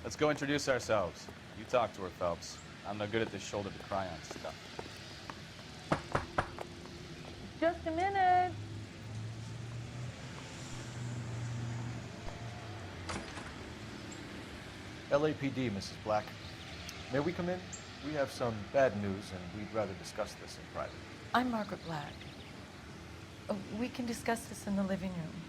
Let's go introduce ourselves. You talk to her, Phelps. I'm no good at this shoulder-to-cry-on stuff. Just a minute. LAPD, Mrs. Black. May we come in? We have some bad news, and we'd rather discuss this in private. I'm Margaret Black. We can discuss this in the living room.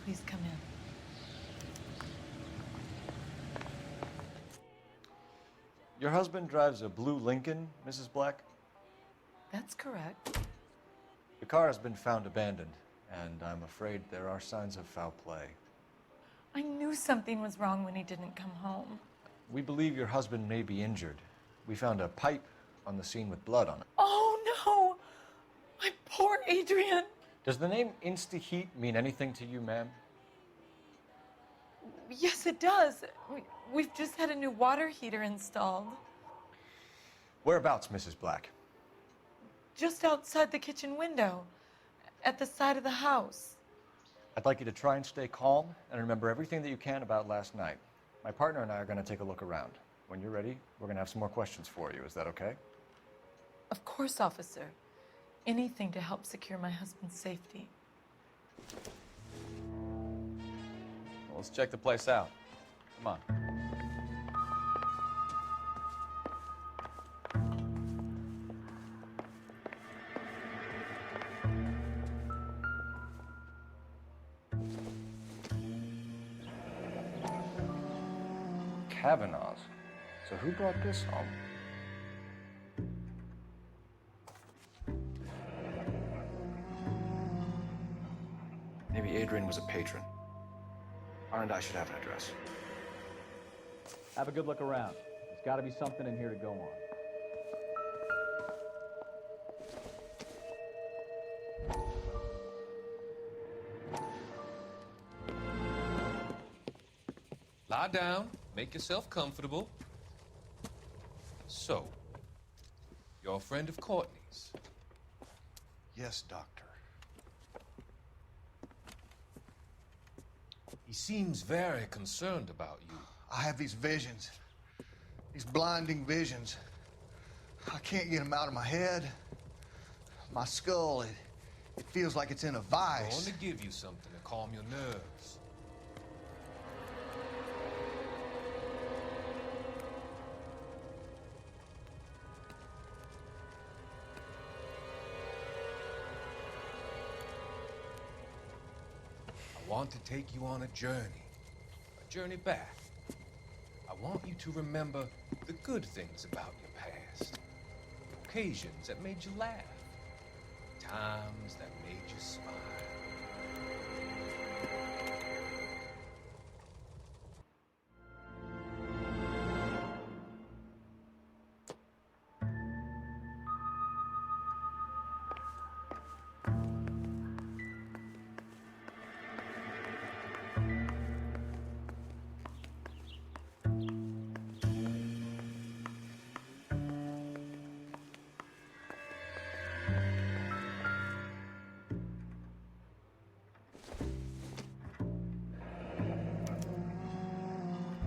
Please come in. Your husband drives a blue Lincoln, Mrs. Black? That's correct. The car has been found abandoned, and I'm afraid there are signs of foul play. I knew something was wrong when he didn't come home. We believe your husband may be injured. We found a pipe on the scene with blood on it. Oh, no! My poor Adrian! Does the name Insta-Heat mean anything to you, ma'am? Yes, it does. We've just had a new water heater installed. Whereabouts, Mrs. Black? Just outside the kitchen window, at the side of the house. I'd like you to try and stay calm and remember everything that you can about last night. My partner and I are going to take a look around. When you're ready, we're going to have some more questions for you. Is that okay? Of course, officer. Anything to help secure my husband's safety. Well, let's check the place out. Come on. Kavanaugh's. So who brought this home? Maybe Adrian was a patron. R&I should have an address. Have a good look around. There's got to be something in here to go on. Lie down, make yourself comfortable. So, you're a friend of Courtney's? Yes, Doctor. He seems very concerned about you. I have these visions, these blinding visions. I can't get them out of my head. My skull, it feels like it's in a I vice. want to give you something to calm your nerves. I want to take you on a journey back. I want you to remember the good things about your past, occasions that made you laugh, times that made you smile.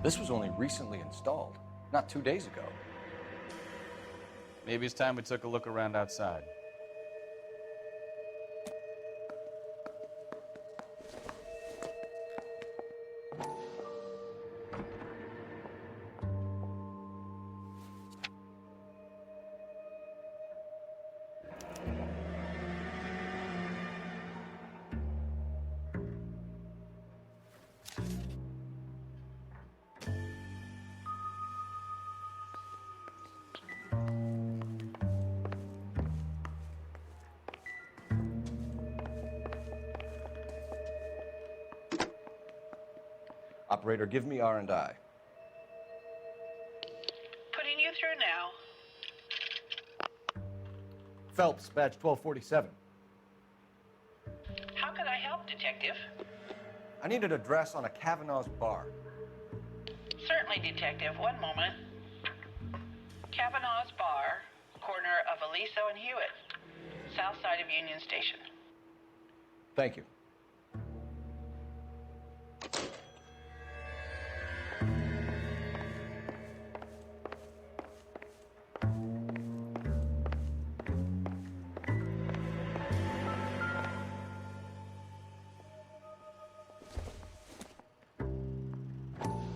This was only recently installed, not 2 days ago. Maybe it's time we took a look around outside. Operator, give me R&I. Putting you through now. Phelps, badge 1247. How can I help, Detective? I need an address on a Kavanaugh's bar. Certainly, Detective. One moment. Kavanaugh's Bar, corner of Aliso and Hewitt, south side of Union Station. Thank you.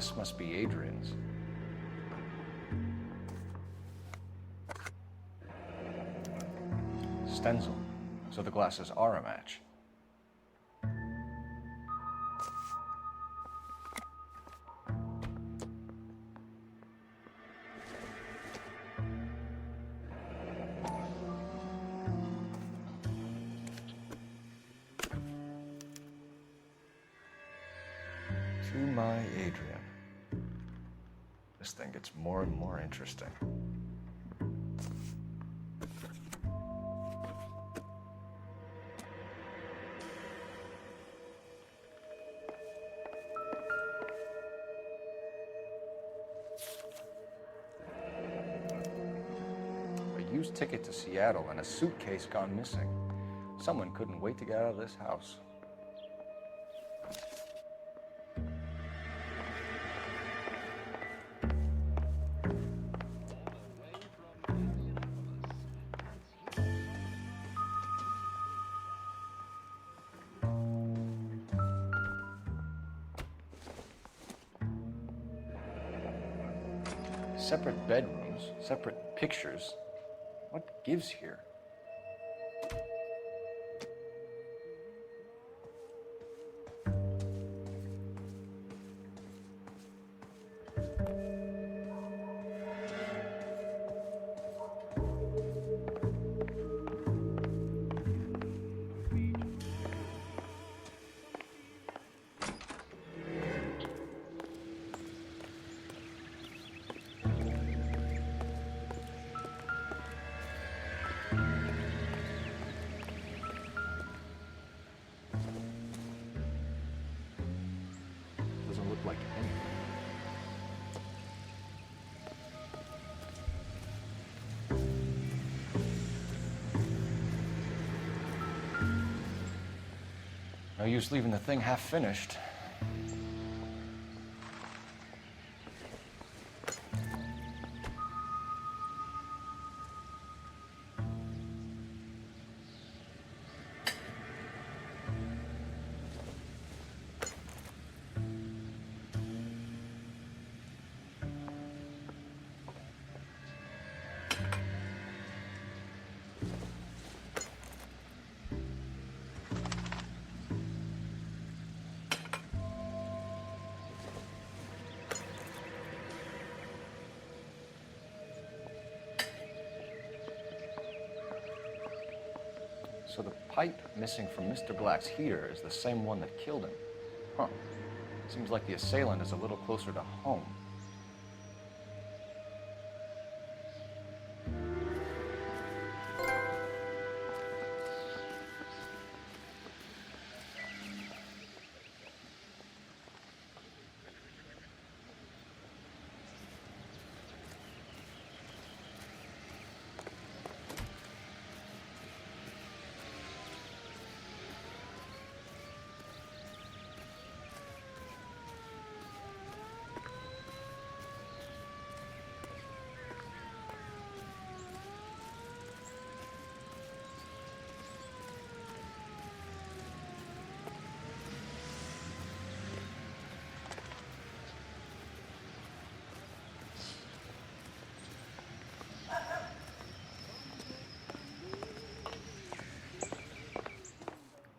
This must be Adrian's. Stencil. So the glasses are a match. To my Adrian. This thing gets more and more interesting. A used ticket to Seattle and a suitcase gone missing. Someone couldn't wait to get out of this house. Separate bedrooms, separate pictures. What gives here? Doesn't look like anything. No use leaving the thing half finished. So the pipe missing from Mr. Black's heater is the same one that killed him. Huh. Seems like the assailant is a little closer to home.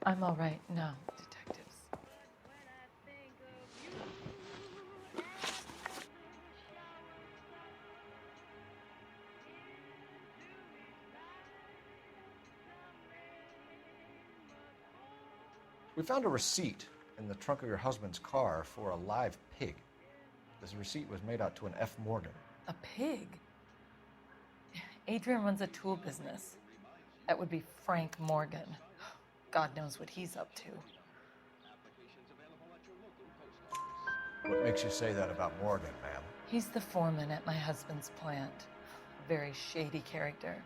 I'm all right now, detectives. We found a receipt in the trunk of your husband's car for a live pig. This receipt was made out to an F. Morgan. A pig? Adrian runs a tool business. That would be Frank Morgan. God knows what he's up to. What makes you say that about Morgan, ma'am? He's the foreman at my husband's plant. A very shady character.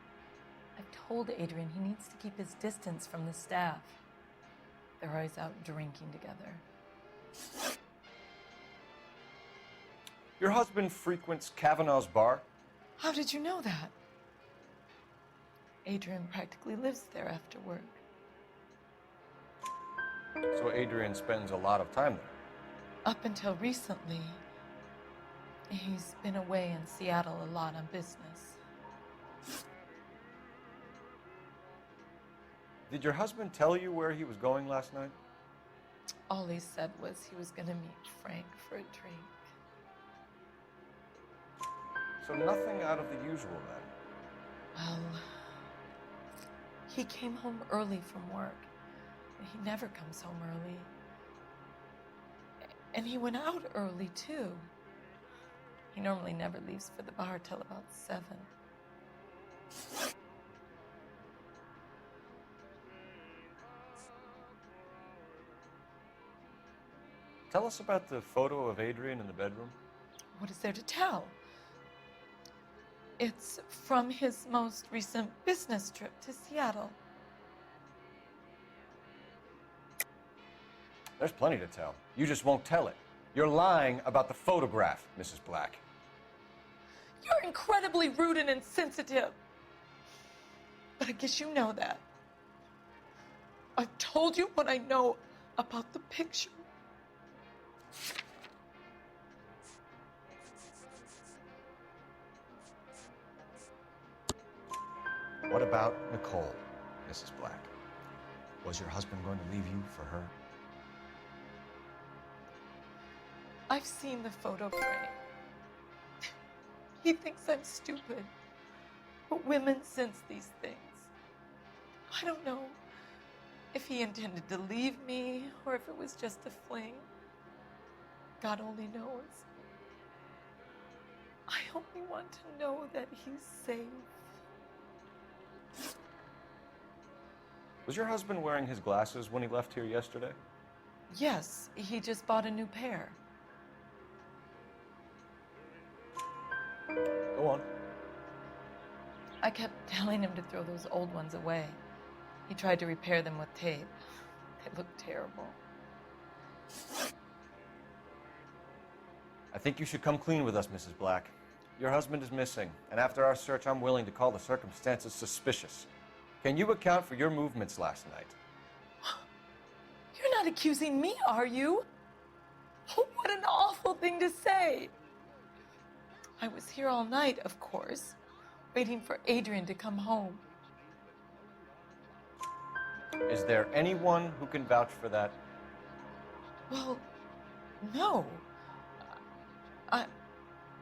I've told Adrian he needs to keep his distance from the staff. They're always out drinking together. Your husband frequents Kavanaugh's bar? How did you know that? Adrian practically lives there after work. So Adrian spends a lot of time there. Up until recently, He's been away in Seattle a lot on business. Did your husband tell you where he was going last night? All he said was he was going to meet Frank for a drink. So nothing out of the usual then? Well, he came home early from work. He never comes home early. And he went out early, too. He normally never leaves for the bar till about 7. Tell us about the photo of Adrian in the bedroom. What is there to tell? It's from his most recent business trip to Seattle. There's plenty to tell. You just won't tell it. You're lying about the photograph, Mrs. Black. You're incredibly rude and insensitive. But I guess you know that. I've told you what I know about the picture. What about Nicole, Mrs. Black? Was your husband going to leave you for her? I've seen the photo frame. He thinks I'm stupid. But women sense these things. I don't know if he intended to leave me or if it was just a fling. God only knows. I only want to know that he's safe. Was your husband wearing his glasses when he left here yesterday? Yes, he just bought a new pair. Go on. I kept telling him to throw those old ones away. He tried to repair them with tape. They looked terrible. I think you should come clean with us, Mrs. Black. Your husband is missing, and after our search, I'm willing to call the circumstances suspicious. Can you account for your movements last night? You're not accusing me, are you? Oh, what an awful thing to say. I was here all night, of course, waiting for Adrian to come home. Is there anyone who can vouch for that? Well, no.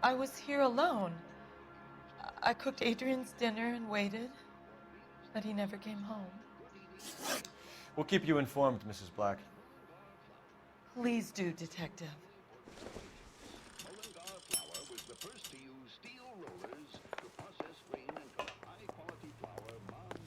I was here alone. I cooked Adrian's dinner and waited, but he never came home. We'll keep you informed, Mrs. Black. Please do, Detective. Mullingar flour was the first to use steel rollers to process grain into high-quality flour bound.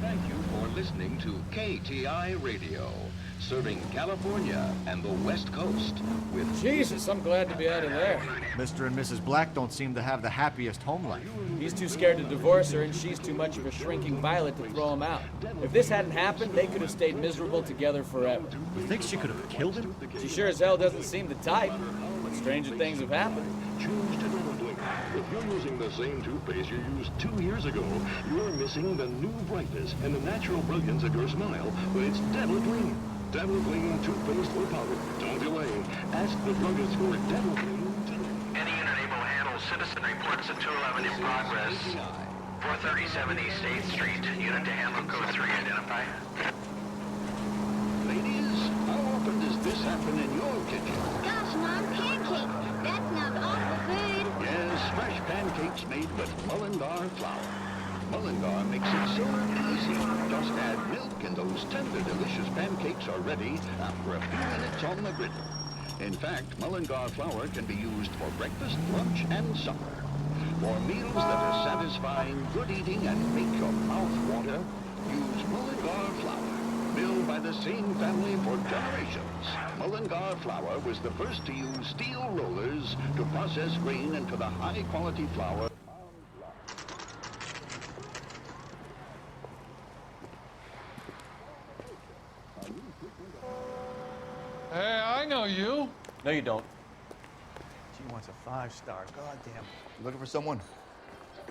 Thank you for listening to KTI Radio, serving California and the West Coast with Jesus, I'm glad to be out of there. Mr. and Mrs. Black don't seem to have the happiest home life. He's too scared to divorce her, and she's too much of a shrinking violet to throw him out. If this hadn't happened, they could have stayed miserable together forever. You think she could have killed him? She sure as hell doesn't seem the type, but stranger things have happened. Choose to double blink. If you're using the same toothpaste you used 2 years ago, you're missing the new brightness and the natural brilliance of your smile when it's Devil Clean. Devil Clean toothpaste or powder. Don't delay. Ask the druggist for Devil Clean today. Any unit able to handle citizen reports at 211 in progress. 437 East 8th Street. Unit to handle code 3 identify. Ladies, how often does this happen in your kitchen? Gosh, Mom, pancakes. That smells awful good. Yes, fresh pancakes made with Mullingar flour. Mullingar makes it so easy. Just add milk and those tender, delicious pancakes are ready after a few minutes on the griddle. In fact, Mullingar flour can be used for breakfast, lunch, and supper. For meals that are satisfying, good eating, and make your mouth water, use Mullingar flour. Milled by the same family for generations, Mullingar flour was the first to use steel rollers to process grain into the high-quality flour. Hey, I know you. No, you don't. She wants a 5-star. Goddamn. You looking for someone?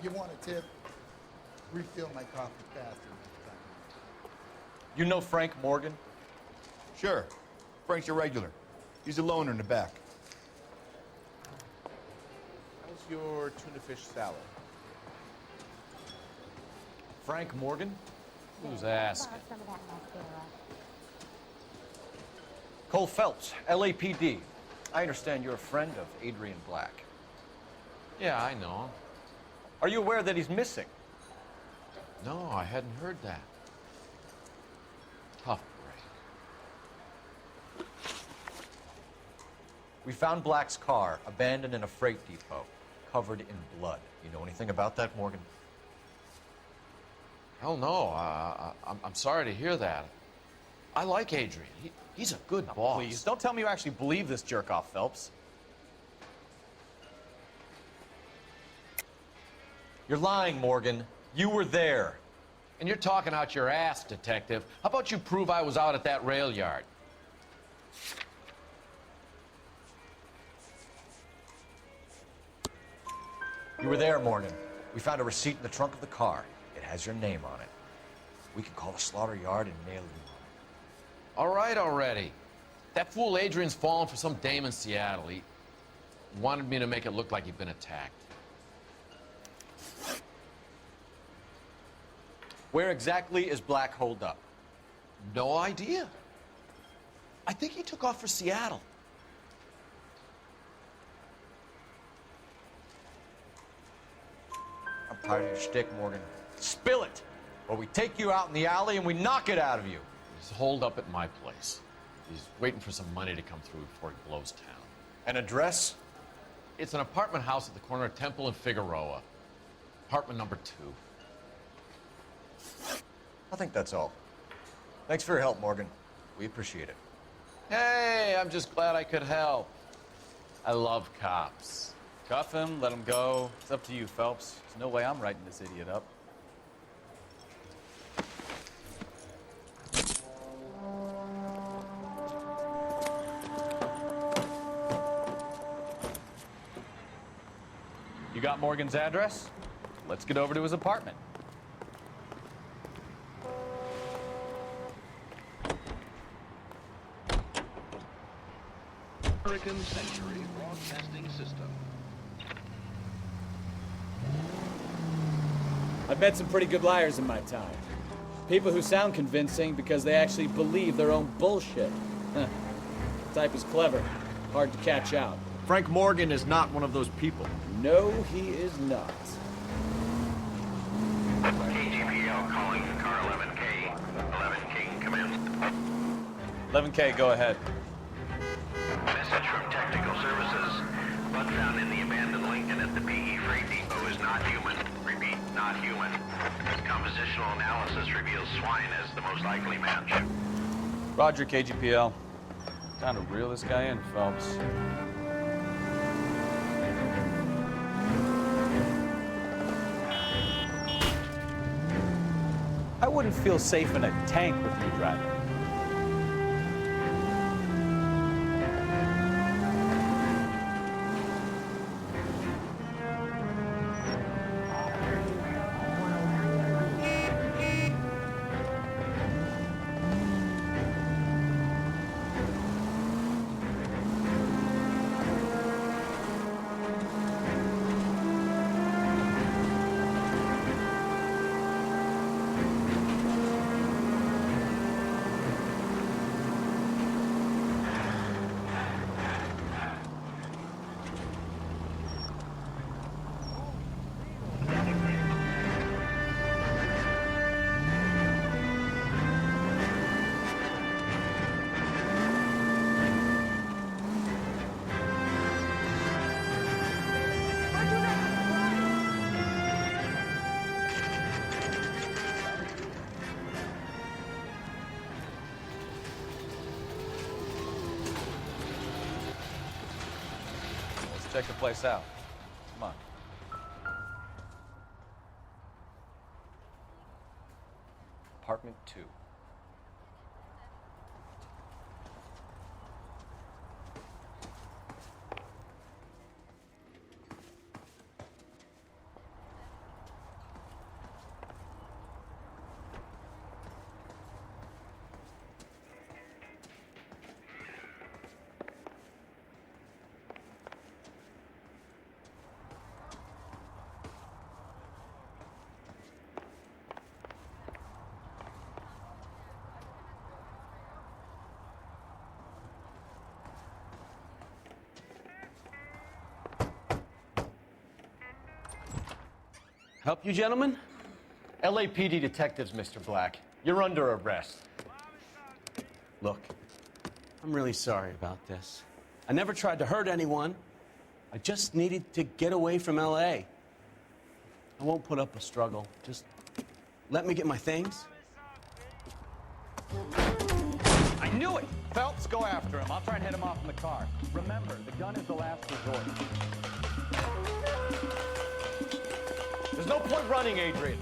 You want a tip? Refill my coffee faster. You know Frank Morgan? Sure. Frank's your regular. He's a loner in the back. How's your tuna fish salad? Frank Morgan? Who's asking? Cole Phelps, LAPD. I understand you're a friend of Adrian Black. Yeah, I know. Are you aware that he's missing? No, I hadn't heard that. Tough break. We found Black's car abandoned in a freight depot, covered in blood. You know anything about that, Morgan? Hell no. I'm sorry to hear that. I like Adrian. He's a good boss. Please, don't tell me you actually believe this jerk-off, Phelps. You're lying, Morgan. You were there. And you're talking out your ass, detective. How about you prove I was out at that rail yard? You were there, Morgan. We found a receipt in the trunk of the car. It has your name on it. We can call the slaughter yard and nail you. All right already. That fool Adrian's fallen for some dame in Seattle. He wanted me to make it look like he'd been attacked. Where exactly is Black holed up? No idea. I think he took off for Seattle. I'm tired of your shtick, Morgan. Spill it, or we take you out in the alley and we knock it out of you. He's holed up at my place. He's waiting for some money to come through before he blows town. An address? It's an apartment house at the corner of Temple and Figueroa. Apartment number 2. I think that's all. Thanks for your help, Morgan. We appreciate it. Hey, I'm just glad I could help. I love cops. Cuff him, let him go. It's up to you, Phelps. There's no way I'm writing this idiot up. You got Morgan's address? Let's get over to his apartment. American Century Broadcasting System. I've met some pretty good liars in my time. People who sound convincing because they actually believe their own bullshit. The type is clever, hard to catch out. Frank Morgan is not one of those people. No, he is not. KGPL calling for car 11K. 11K commence. 11K, go ahead. Message from Technical Services. Blood found in the abandoned Lincoln at the PE Freight Depot is not human. Repeat, not human. Compositional analysis reveals swine as the most likely match. Roger, KGPL. Time to reel this guy in, Phelps. I wouldn't feel safe in a tank with you driving. Check the place out. Come on. Apartment 2. Help you, gentlemen? LAPD detectives, Mr. Black. You're under arrest. Look, I'm really sorry about this. I never tried to hurt anyone. I just needed to get away from LA. I won't put up a struggle. Just let me get my things. I knew it! Phelps, go after him. I'll try and head him off in the car. Remember, the gun is the last resort. There's no point running, Adrian.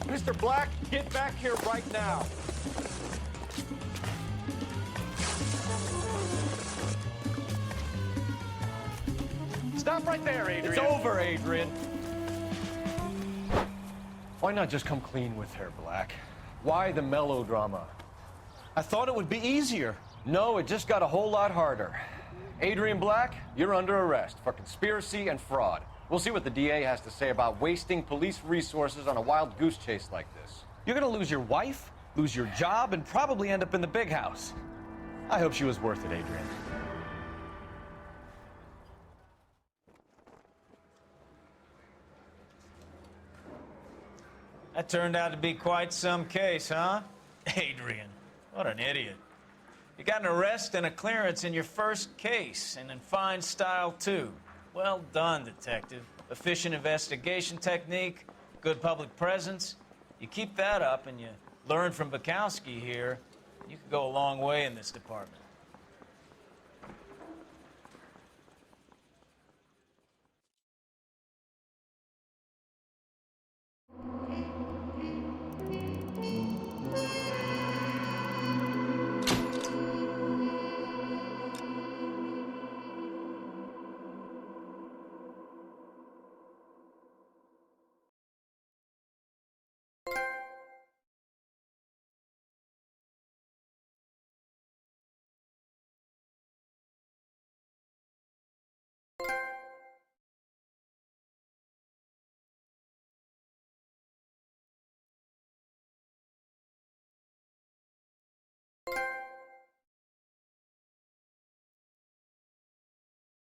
Mr. Black, get back here right now. Stop right there, Adrian. It's over, Adrian. Why not just come clean with her, Black? Why the melodrama? I thought it would be easier. No, it just got a whole lot harder. Adrian Black, you're under arrest for conspiracy and fraud. We'll see what the DA has to say about wasting police resources on a wild goose chase like this. You're gonna lose your wife, lose your job, and probably end up in the big house. I hope she was worth it, Adrian. That turned out to be quite some case, huh? Adrian, what an idiot. You got an arrest and a clearance in your first case, and in fine style, too. Well done, detective. Efficient investigation technique, good public presence. You keep that up and you learn from Bukowski here, you could go a long way in this department.